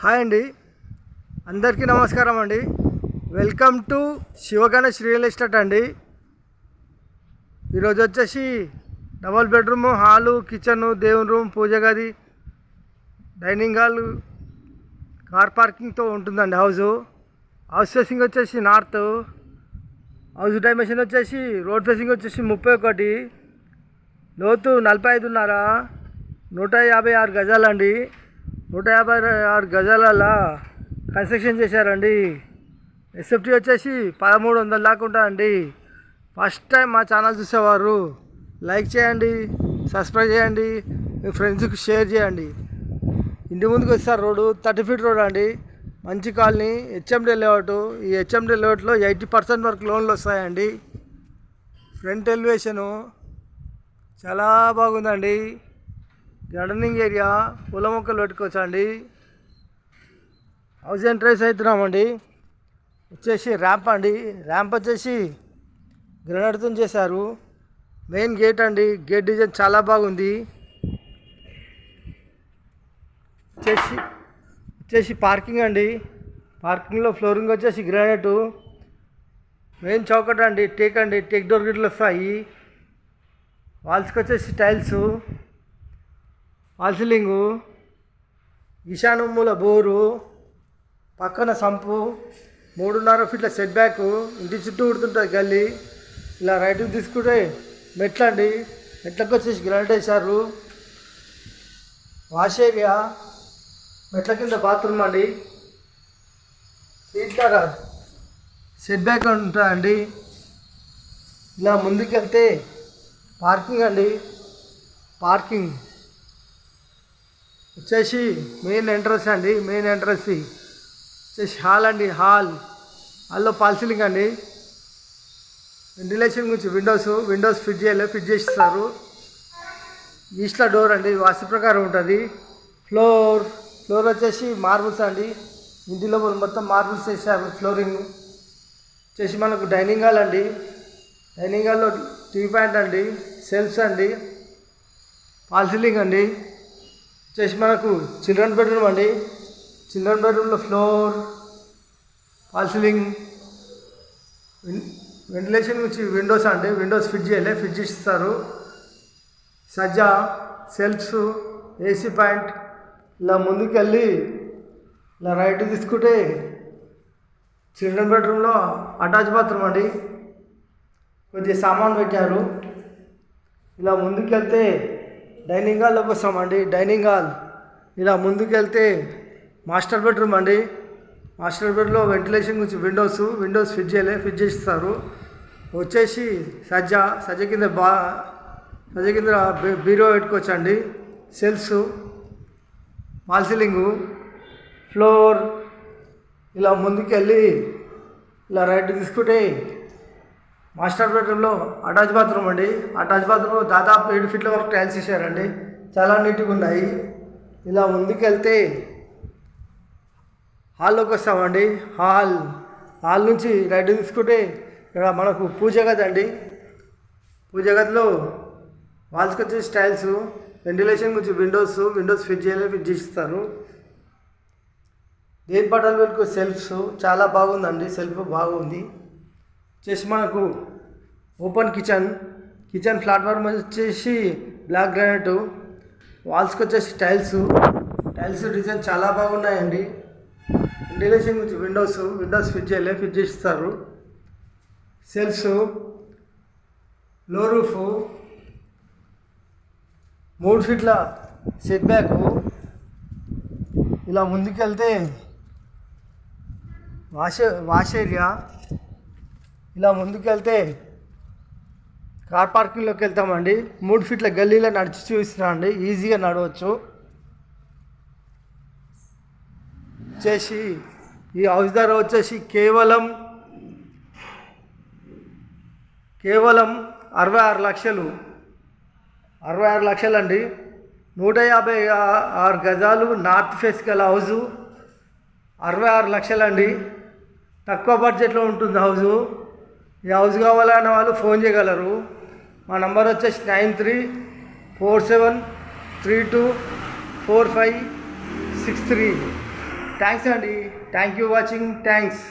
Hi అండి, అందరికీ నమస్కారం అండి. Welcome to Sivaganesh real estate అండి. ఈరోజు వచ్చేసి డబల్ బెడ్రూమ్, హాలు, కిచెను, దేవుని రూమ్, పూజ గది, డైనింగ్ హాల్, కార్ పార్కింగ్తో ఉంటుందండి. హౌస్ ఫేసింగ్ వచ్చేసి నార్త్, హౌస్ డైమెన్షన్ వచ్చేసి రోడ్ ఫేసింగ్ వచ్చేసి 31, లోతు 45.5, 156 గజాలండి. 156 గజాలలో కన్స్ట్రక్షన్ చేశారండి. ఎస్ఎఫ్టీ వచ్చేసి 1300 దాకా ఉంటుందండి. ఫస్ట్ టైం మా ఛానల్ చూసేవారు లైక్ చేయండి, సబ్స్క్రైబ్ చేయండి, మీ ఫ్రెండ్స్కి షేర్ చేయండి. ఇంటి ముందుకు వస్తారు రోడ్డు 30 ఫీట్ రోడ్ అండి. మంచి కాలనీ, హెచ్ఎండి లేఅవుట్. ఈ హెచ్ఎండి లేఅవుట్లో 80% వరకు లోన్లు వస్తాయండి. ఫ్రంట్ ఎలివేషను చాలా బాగుందండి. గార్డెనింగ్ ఏరియా, పూల మొక్కలు పెట్టుకోవచ్చు అండి. హౌస్ ఎంట్రెన్స్ అవుతున్నామండి. వచ్చేసి ర్యాంప్ అండి. ర్యాంప్ వచ్చేసి గ్రెనైట్తో చేశారు. మెయిన్ గేట్ అండి. గేట్ డిజైన్ చాలా బాగుంది. వచ్చేసి పార్కింగ్ అండి. పార్కింగ్లో ఫ్లోరింగ్ వచ్చేసి గ్రానైట్. మెయిన్ చౌకట్ అండి, టేక్ అండి. టేక్ డోర్ గిట్లు వస్తాయి. వాల్స్కి వచ్చేసి టైల్స్, వాల్ సీలింగు, ఈశాన్య మూల బోరు, పక్కన సంపు, 3.5 ఫీట్ల సెట్ బ్యాక్. ఇంటి చుట్టూ ఉడుతుంటుంది గల్లీ. ఇలా రైట్కి తీసుకుంటే మెట్లండి. మెట్లకు వచ్చేసి గ్రానైట్ వేశారు. వాష్ ఏరియా, మెట్ల కింద బాత్రూమ్ అండి. సీట్ల సెట్ బ్యాక్ ఉంటుందండి. ఇలా ముందుకెళ్తే పార్కింగ్ అండి. పార్కింగ్ వచ్చేసి మెయిన్ ఎంట్రన్స్ అండి. మెయిన్ ఎంట్రన్స్ వచ్చేసి హాల్ అండి. హాల్లో ఫాల్ సీలింగ్ అండి. వెంటిలేషన్ గురించి విండోస్ ఫిట్ చేస్తారు. ఈస్ట్లో డోర్ అండి, వాస్తు ప్రకారం ఉంటుంది. ఫ్లోర్ వచ్చేసి మార్బుల్స్ అండి. ఇంటి లోపల మొత్తం మార్బుల్స్ వేసారు. ఫ్లోరింగ్ వచ్చేసి మనకు డైనింగ్ హాల్ అండి. డైనింగ్ హాల్లో టీవీ పాయింట్ అండి, సెల్ఫ్స్ అండి, ఫాల్ సీలింగ్ అండి. వచ్చేసి మనకు చిల్డ్రన్ బెడ్రూమ్ అండి. చిల్డ్రన్ బెడ్రూమ్లో ఫ్లోర్, ఫాల్ సీలింగ్, వెంటిలేషన్ నుంచి విండోస్ అండి. విండోస్ ఫిట్ చేస్తారు. సజ్జా, సెల్ఫ్స్, ఏసీ పాయింట్. ఇలా ముందుకెళ్ళి ఇలా రైట్ తీసుకుంటే చిల్డ్రన్ బెడ్రూమ్లో అటాచ్ బాత్రూమ్ అండి. కొద్దిగా సామాన్ పెట్టారు. ఇలా ముందుకెళ్తే డైనింగ్ హాల్లోకి వస్తామండి. డైనింగ్ హాల్ ఇలా ముందుకెళ్తే మాస్టర్ బెడ్రూమ్ అండి. మాస్టర్ బెడ్లో వెంటిలేషన్ గురించి విండోస్ ఫిట్ చేస్తారు. వచ్చేసి సజ్జ కింద బీరో పెట్టుకోవచ్చు అండి. Shelves, wall ceiling, floor. ఇలా ముందుకెళ్ళి ఇలా రైట్ తీసుకుంటే మాస్టర్ బెడ్రూమ్లో అటాచ్ బాత్రూమ్ అండి. అటాచ్ బాత్రూమ్ దాదాపు 7 ఫీట్ల వరకు టైల్స్ వేసారండి. చాలా నీట్గా ఉన్నాయి. ఇలా ముందుకెళ్తే హాల్లోకి వస్తామండి. హాల్ నుంచి రైట్ తీసుకుంటే ఇక్కడ మనకు పూజ గది అండి. పూజ గదిలో వాల్స్కి వచ్చేసి టైల్స్, వెంటిలేషన్ గురించి విండోస్ ఫిట్ చేస్తారు. దేని బట్టలు వరకు సెల్ఫ్స్ చాలా బాగుందండి. సెల్ఫ్ బాగుంది. వచ్చేసి మనకు ఓపెన్ కిచెన్ ప్లాట్ఫామ్ వచ్చేసి బ్లాక్ గ్రానైట్. వాల్స్కి వచ్చేసి టైల్స్ డిజైన్ చాలా బాగున్నాయండి. వెంటిలేషన్ గురించి విండోస్ ఫిట్ చేస్తారు. సెల్ఫ్స్, లో రూఫ్, 3 ఫీట్ల సెట్ బ్యాక్. ఇలా ముందుకెళ్తే వాష్ ఏరియా. ఇలా ముందుకెళ్తే కార్ పార్కింగ్లోకి వెళ్తామండి. 3 ఫీట్ల గల్లీలో నడిచి చూపిస్తున్నామండి. ఈజీగా నడవచ్చు. వచ్చేసి ఈ హౌస్ ధర వచ్చేసి కేవలం 66 లక్షలు. 66 లక్షలు అండి. 156 గజాలు నార్త్ ఫేస్ గల హౌజు. 66 లక్షలండి. తక్కువ బడ్జెట్లో ఉంటుంది హౌజు. ఈ హౌస్ కావాలన్న వాళ్ళు ఫోన్ చేయగలరు. మా నంబర్ వచ్చేసి 9347324563. థ్యాంక్స్ అండి. Thank you watching. థ్యాంక్స్.